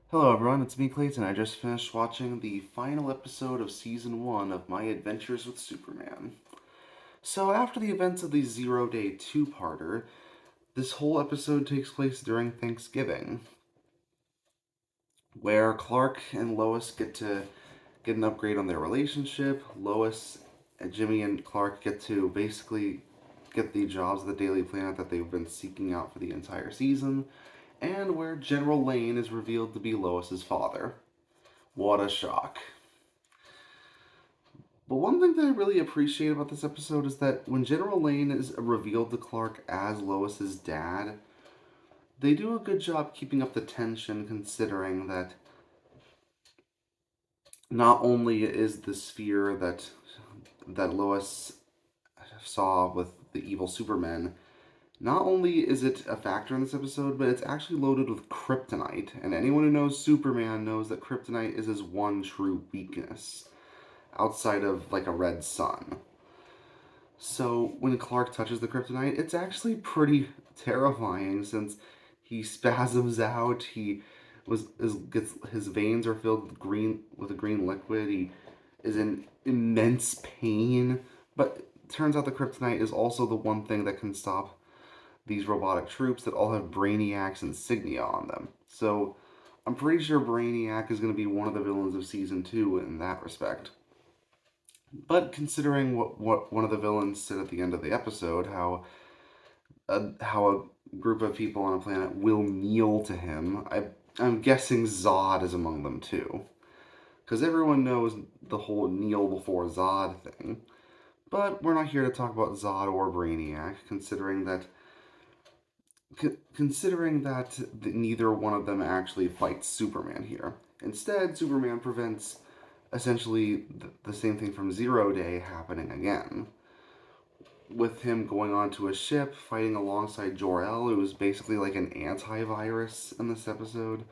Hello everyone, it's me Clayton. I just finished watching the final episode of Season 1 of My Adventures with Superman. So, after the events of the Zero Day two-parter, this whole episode takes place during Thanksgiving, where Clark and Lois get an upgrade on their relationship. Lois and Jimmy and Clark get to basically get the jobs of the Daily Planet that they've been seeking out for the entire season, and where General Lane is revealed to be Lois's father. What a shock. But one thing that I really appreciate about this episode is that when General Lane is revealed to Clark as Lois's dad, they do a good job keeping up the tension considering that not only is the sphere that Lois saw with the evil Superman, not only is it a factor in this episode, but it's actually loaded with kryptonite. And anyone who knows Superman knows that kryptonite is his one true weakness, outside of like a red sun. So when Clark touches the kryptonite, it's actually pretty terrifying since he spasms out. Gets his veins are filled with a green liquid. He is in immense pain. But it turns out the kryptonite is also the one thing that can stop these robotic troops that all have Brainiac's insignia on them. So I'm pretty sure Brainiac is going to be one of the villains of season 2 in that respect. But considering what one of the villains said at the end of the episode, how a group of people on a planet will kneel to him, I'm guessing Zod is among them too. Because everyone knows the whole kneel before Zod thing. But we're not here to talk about Zod or Brainiac, considering that neither one of them actually fights Superman here. Instead, Superman prevents essentially the same thing from Zero Day happening again, with him going onto a ship, fighting alongside Jor-El, who is basically like an antivirus in this episode,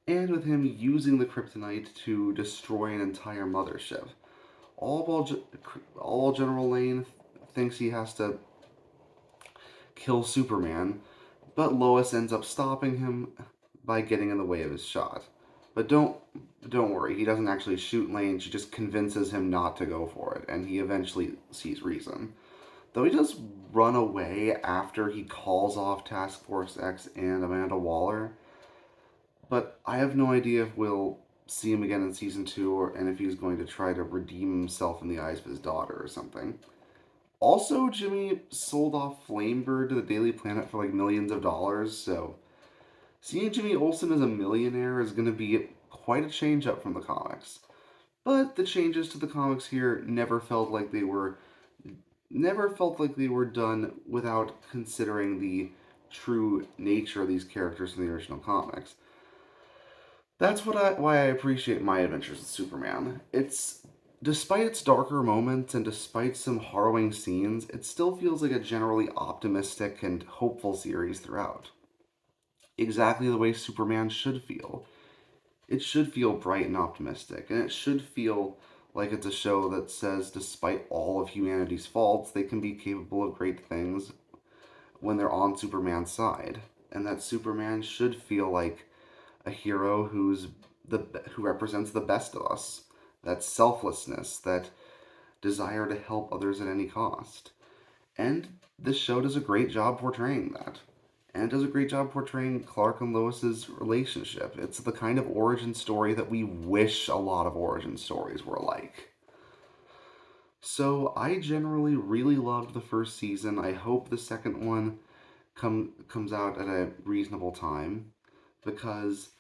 and with him using the kryptonite to destroy an entire mothership. All General Lane thinks he has to kill Superman, but Lois ends up stopping him by getting in the way of his shot. But don't worry, he doesn't actually shoot Lane. She just convinces him not to go for it, and he eventually sees reason. Though he does run away after he calls off Task Force X and Amanda Waller. But I have no idea if we'll see him again in season 2 and if he's going to try to redeem himself in the eyes of his daughter or something. Also, Jimmy sold off Flamebird to the Daily Planet for like millions of dollars, so seeing Jimmy Olsen as a millionaire is going to be quite a change up from the comics. But the changes to the comics here never felt like they were done without considering the true nature of these characters in the original comics. That's why I appreciate My Adventures with Superman. It's despite its darker moments and despite some harrowing scenes, it still feels like a generally optimistic and hopeful series throughout. Exactly the way Superman should feel. It should feel bright and optimistic, and it should feel like it's a show that says despite all of humanity's faults, they can be capable of great things when they're on Superman's side. And that Superman should feel like a hero who represents the best of us. That selflessness, that desire to help others at any cost. And this show does a great job portraying that. And it does a great job portraying Clark and Lois's relationship. It's the kind of origin story that we wish a lot of origin stories were like. So I generally really loved the first season. I hope the second one comes out at a reasonable time because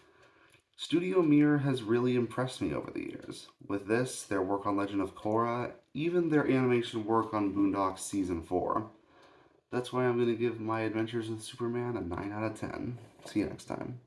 Studio Mir has really impressed me over the years. With this, their work on Legend of Korra, even their animation work on Boondocks Season 4. That's why I'm going to give My Adventures with Superman a 9 out of 10. See you next time.